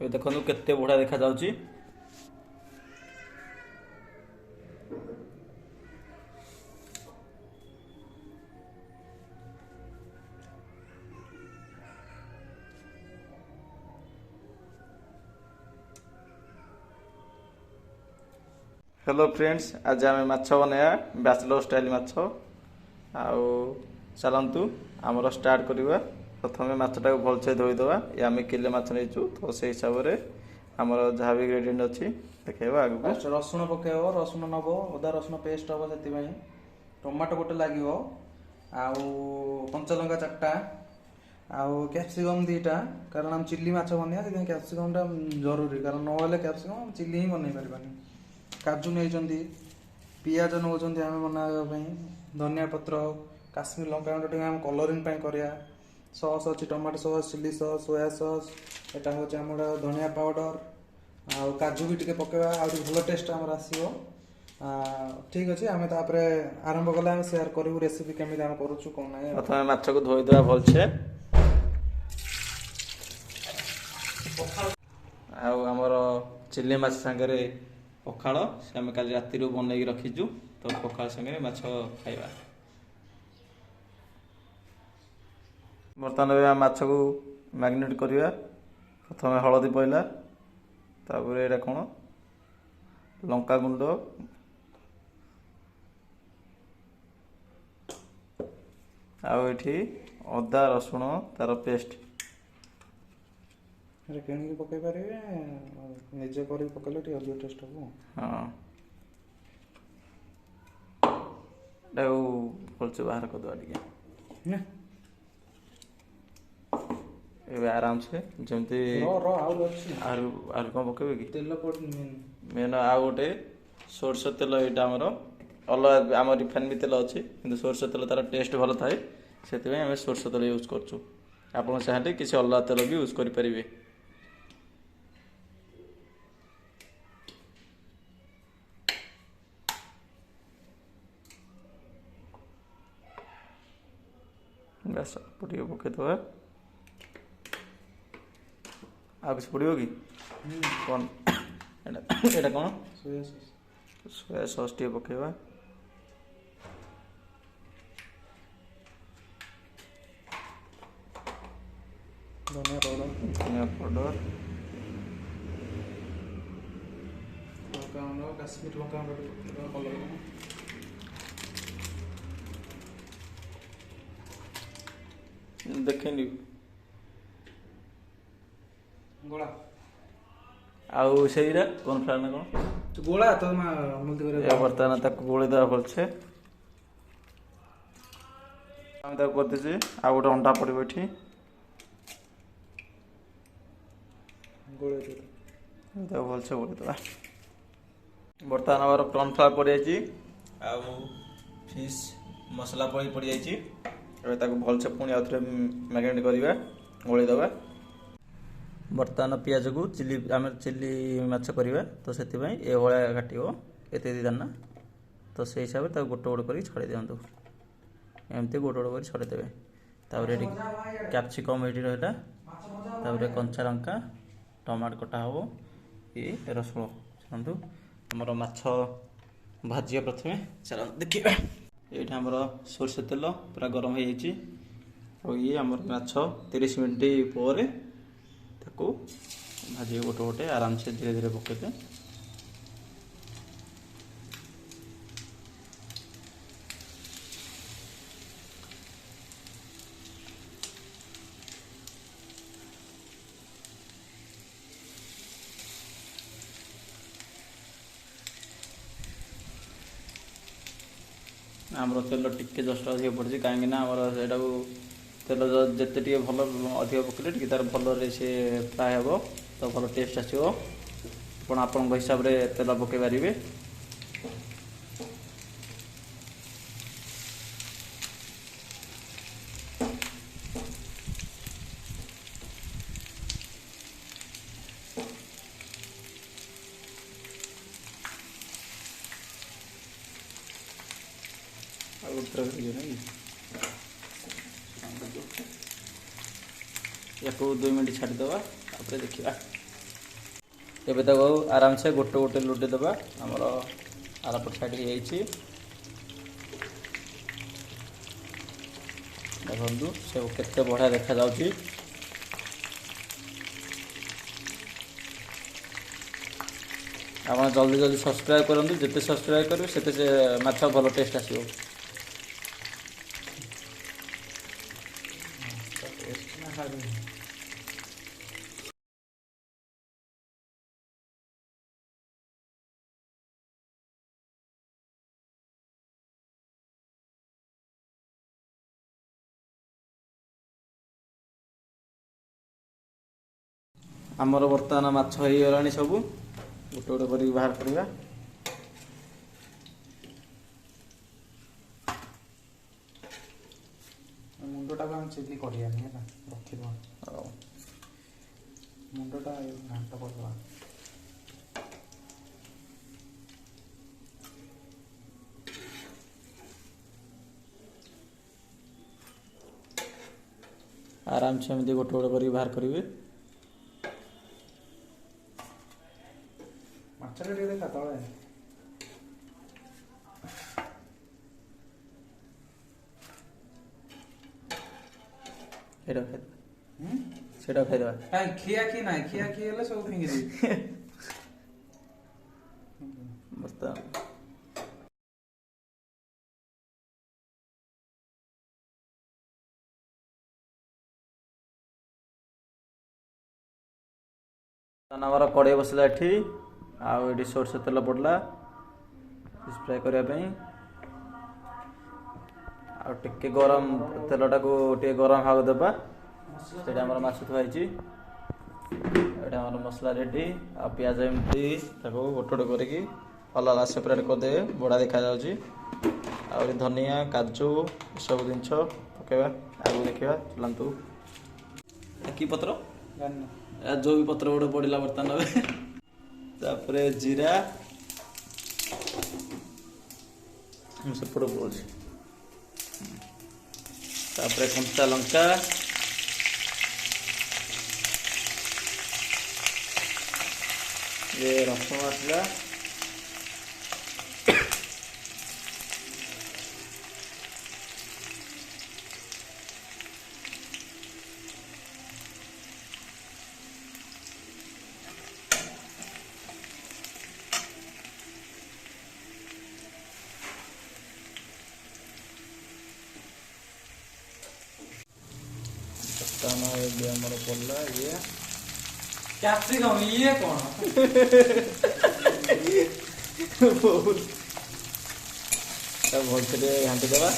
ଏବେ ଦେଖନ୍ତୁ କେତେ ବଢ଼ିଆ ଦେଖାଯାଉଛି। हेलो फ्रेंड्स, आज आम माछ बनैया बैचलर स्टाइल माछ। आउ चलतु आमर स्टार्ट करवा। प्रथम माछटा भलसे धोईदे। आम किले माछ नहीं तो से हिसाब से आमर जहाँ भी ग्रेडियंट अच्छी देखा आगे। रसुण पकेब, रसुण नब, अदा रसुण पेस्ट हम से टमाटो गोटे लगे, आउ कंचा लंका 4टा, आउ कैप्सिकम 2टा। कारण आम चिल्ली माछ बनैया से कैप्सिकम टा जरूरी, कारण ना कैप्सिकम चिल्ली ही बनई पार्बानी। काजू नहीं, पियाज नौ आम बनावा, धनिया पत्र, काश्मीर लंका गुंड आम कलरिंग करिया, सॉस अच्छी tomato sauce, chilli sauce, soya sauce, यहाँ हूँ आम धनिया पाउडर, आ काजू भी टे पकेवा, आ भल टेस्ट आम आसो। ठीक अच्छे, आम तापर आरंभ कले आम सेयार करूँ रेसिपी केमी आम करुँ कौन ना। प्रथम माछ को धोईदे भलसे। आमर चिल्ली माछ सांगे पखाड़ से आम काली राति बनई रखीचु, तो पखाड़ सांगे माछ खाइबा। बर्तमान आम माछ को मैग्नेट करवा। प्रथम हलदी पड़ा, तापर यहाँ कौन लंका गुंड, आठी अदा रसुण तार पेस्ट किणी पकई पारे, निजे कर पकड़े अधिक टेस्ट हम। हाँ, भलसे बाहर करदे टे ए आराम से जमती आर कौन पकेबे कि तेल मेन आउ गोटे सोरष तेल। यहाँ आमर अलग आम रिफाइन भी तेल अच्छे, कि सोरष तेल तार टेस्ट भल थाए, से आम सोरष तेल यूज करछु। आप चाहते किसी अलग तेल भी यूज करें। बस पटे पकईदे। आ किसी पड़ो कि कौन एटा कौन सोया सॉस टे पकेबा। धनिया पाउडर, काश्मीर लंका कलर देखें गोला आउ से कॉर्नफ्लावर ना कौन गोला तो बर्तमान तक गोली देवा भलसे। आम करदे आ गोटे अंडा पड़ो ये भलसे गोली देवा। बर्तमान आम कॉर्नफ्लावर पड़ जा फिश मसला पड़ जा भलसे पुणी आउे मैरिनेट करवा गोली देवा। बर्तमान पियाज को चिल्ली आम चिल्ली माछ करवा, तो से ये भाया काट ये दाना, तो से हिसाब से गोटे गोटे कर छड़े दिंतु। एमती गोटे गोटे कर छड़े देवे। ये कैप्सिकम ये रहा, कंचा लंका, टमाटो कटा हम, ये रसुण चलतु आमर माछ भाजिया। प्रथम चल देखिए ये आमर सोरष तेल पूरा गरम हो जाए, और ये आमर माछ 30 मिनट पर भाजी गोटे गोटे आराम से धीरे धीरे पकते। आमर तेल टिके जस्ट अधिक पड़े कहीं आमर तेल जिते भल अधिक पकड़े तार भल से फ्राए हे, तो भल टेस्ट आसो। आपण हिसाब से तेल पकई पारे। या 2 मिनट छाड़ीदे, देखा ଏବେ ତାକୁ ଆରାମସେ ଗୋଟେ ଗୋଟେ ଲୁଟି ଦେବା। ଆମର ଆରପଟ ସାଇଡ୍ ହେଇଯାଇଛି। ଦେଖନ୍ତୁ ସବୁ କେତେ ବଢ଼ିଆ ଦେଖାଯାଉଛି। ଆପଣ ଜଲ୍ଦି ଜଲ୍ଦି ସବସ୍କ୍ରାଇବ୍ କରନ୍ତୁ। ଯେତେ ସବସ୍କ୍ରାଇବ୍ କରିବେ ସେତେ ସେ ମାଛ ଭଲ ଟେଷ୍ଟ ଆସିବ। ଆମର ବର୍ତ୍ତମାନ ମାଛ ହେଇଗଲାଣି ସବୁ। ଗୋଟେ ଗୋଟେ କରିକି ବାହାର କରିବା। ମୁଣ୍ଡଟାକୁ ଆମେ ଚିଲି କରିବାନି ହେଲା, ରଖିଦେବା। ଆଉ ମୁଣ୍ଡଟା ଘାଣ୍ଟ କରିଦେବା। ଆରାମସେ ଏମିତି ଗୋଟେ ଗୋଟେ କରିକି ବାହାର କରିବେ। ମାଛଟା ଟିକେ ଦେଖା ତଳେ। ସେଇଟା ଖାଇଦେବା, ସେଇଟା ଖାଇଦେବା। କାଇଁ ଖିଆଖି ନାହିଁ, ଖିଆଖି ହେଲେ ସବୁ ଫିଙ୍ଗିଦେବି। ବର୍ତ୍ତମାନ ଆମର କଡ଼େଇ ବସିଲା ଏଠି। ଆଉ ଏଠି ସୋରିଷ ତେଲ ପଡ଼ିଲା ଫିସ୍ ଫ୍ରାଏ କରିବା ପାଇଁ। ଆଉ ଟିକେ ଗରମ ତେଲଟାକୁ ଟିକେ ଗରମ ହେବାକୁ ଦେବା। ସେଇଟା ଆମର ମାଛ ଥୁଆ ହେଇଛି। ଏଇଟା ଆମର ମସଲା ରେଡ଼ି। ଆଉ ପିଆଜ ଏମିତି ତାକୁ ଗୋଟେ ଗୋଟେ କରିକି ଅଲଗା ଅଲଗା ସେପାରେଟ୍ କରିଦେବେ, ବଢ଼ିଆ ଦେଖାଯାଉଛି। ଆଉ ଧନିଆ କାଜୁ ଏସବୁ ଜିନିଷ ପକାଇବା। ଆଗକୁ ଦେଖିବା, ଚଲାନ୍ତୁ। କି ପତ୍ର? ଜାଣିନି। ଯେଉଁ ବି ପତ୍ର ଗୋଟେ ପଡ଼ିଲା ବର୍ତ୍ତମାନ ଏବେ। ତାପରେ ଜିରା, ମୁଁ ସେପଟେ ପଡ଼ୁଛି। ତାପରେ କଞ୍ଚା ଲଙ୍କା, ରସୁଣ ଆସିଲା। ଏବେ ଆମର ପଡ଼ିଲା ଇଏ କ୍ୟାପ୍ସିକମ୍। ଇଏ କଣ? ଭଲସେ ଟିକେ ଘାଣ୍ଟି ଦେବା।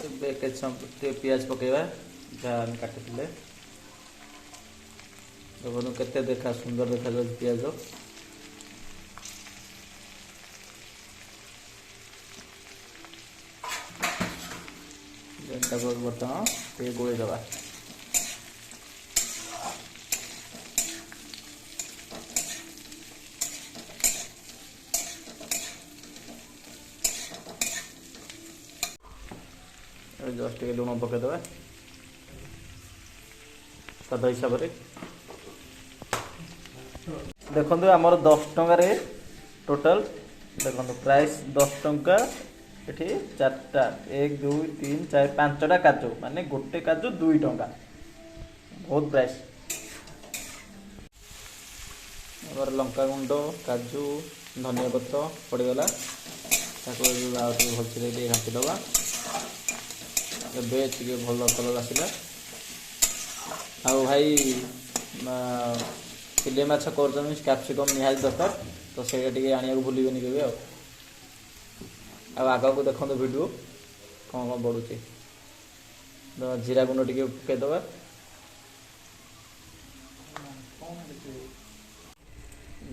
ଏବେ କେତେ ସମୟ ଟିକେ ପିଆଜ ପକାଇବା, ଯାହା ଆମେ କାଟିଥିଲେ। ଦେଖନ୍ତୁ କେତେ ସୁନ୍ଦର ଦେଖାଯାଉଛି ପିଆଜ। ତାକୁ ବର୍ତ୍ତମାନ ଟିକେ ଗୋଳେଇ ଦେବା। ଜଷ୍ଟ ଟିକେ ଲୁଣ ପକାଇଦେବା ସ୍ୱାଦ ହିସାବରେ। ଦେଖନ୍ତୁ ଆମର 10 ଟଙ୍କାରେ ଟୋଟାଲ ଦେଖନ୍ତୁ ପ୍ରାଇସ୍ 10 ଟଙ୍କା। ଏଠି 4ଟା 1 2 3 4 5ଟା କାଜୁ, ମାନେ ଗୋଟେ କାଜୁ 2 ଟଙ୍କା। ବହୁତ ପ୍ରାଇସ୍। ଆମର ଲଙ୍କାଗୁଣ୍ଡ, କାଜୁ, ଧନିଆ ପତ୍ର ପଡ଼ିଗଲା। ତାକୁ ଆଉ ଟିକେ ଭଲସେ ଟିକେ ଘାଣ୍ଟିଦେବା। ଏବେ ଟିକେ ଭଲ କଲର୍ ଆସିଲା। ଆଉ ଭାଇ ଚିଲି ମାଛ କରୁଛନ୍ତି, କ୍ୟାପ୍ସିକମ୍ ନିହାତି ଦରକାର, ତ ସେଇଟା ଟିକେ ଆଣିବାକୁ ଭୁଲିବେନି କେବେ। ଆଉ ଆଗକୁ ଦେଖନ୍ତୁ ଭିଡ଼ିଓ କ'ଣ କ'ଣ ବଢ଼ୁଛି। ଜିରା ଗୁଣ୍ଡ ଟିକେ ପକାଇଦେବା।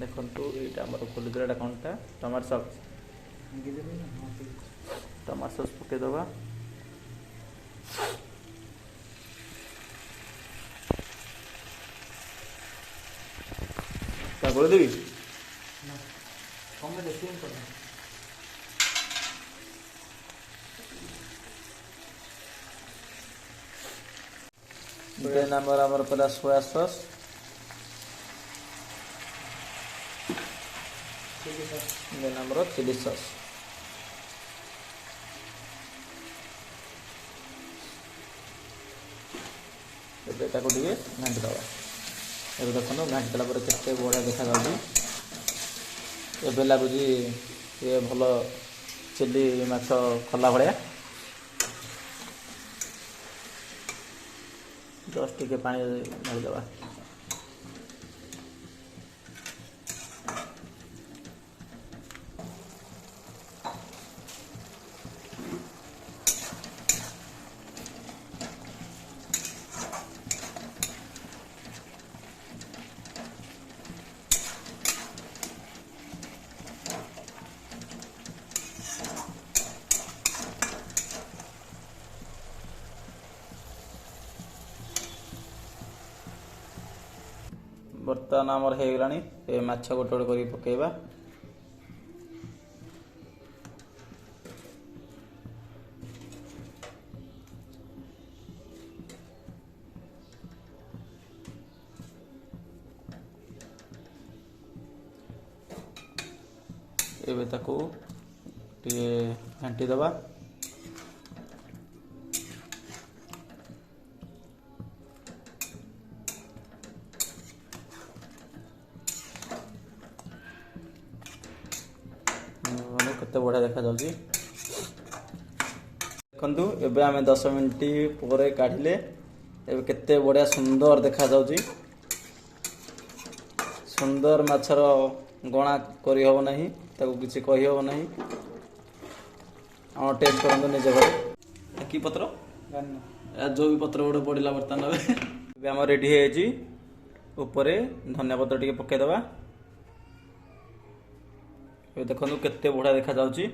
ଦେଖନ୍ତୁ ଏଇଟା ଆମର ଖୋଲିଦେଲା, ଏଇଟା କ'ଣଟା? Tomato sauce. ଟମାଟୋ ସସ୍ ପକାଇଦେବା। ତା କରିଦେବି। କମେ ବେଶୀ କର। ଦେନ୍ ଆମର ପଡ଼ିଲା ସୋୟା ସସ୍। ଦେନ୍ ଆମର ଚିଲି ସସ୍। ଏବେ ତାକୁ ଟିକେ ଘାଣ୍ଟି ଦେବା। ଏବେ ଦେଖନ୍ତୁ ଘାଣ୍ଟି ଦେଲା ପରେ କେତେ ବଢ଼ିଆ ଦେଖାଯାଉଛି। ଏବେ ଲାଗୁଛି ଇଏ ଭଲ ଚିଲି ମାଛ କଲା ଭଳିଆ। ଜଷ୍ଟ ଟିକେ ପାଣି ଢାଳିଦେବା। ବର୍ତ୍ତମାନ ଆମର ହେଇଗଲାଣି। ଏ ମାଛ ଗୋଟେ ଗୋଟେ କରିକି ପକେଇବା। ଏବେ ତାକୁ ଟିକେ ଘାଣ୍ଟି ଦେବା। କେତେ ବଢ଼ିଆ ଦେଖାଯାଉଛି ଦେଖନ୍ତୁ। ଏବେ ଆମେ 10 ମିନିଟ୍ ପରେ କାଢ଼ିଲେ ଏବେ କେତେ ବଢ଼ିଆ ସୁନ୍ଦର ଦେଖାଯାଉଛି। ସୁନ୍ଦର ମାଛର ଗଣା କରିହେବ ନାହିଁ, ତାକୁ କିଛି କହିହେବ ନାହିଁ। ଆପଣ ଟେଷ୍ଟ କରନ୍ତୁ ନିଜ ଘରେ। କି ପତ୍ର ଯେଉଁ ବି ପତ୍ର ଗୋଟେ ପଡ଼ିଲା ବର୍ତ୍ତମାନ ଏବେ ଆମର ରେଡ଼ି ହେଇଯାଇଛି। ଉପରେ ଧନିଆ ପତ୍ର ଟିକେ ପକାଇଦେବା। ଏବେ ଦେଖନ୍ତୁ କେତେ ବଢ଼ିଆ ଦେଖାଯାଉଛି।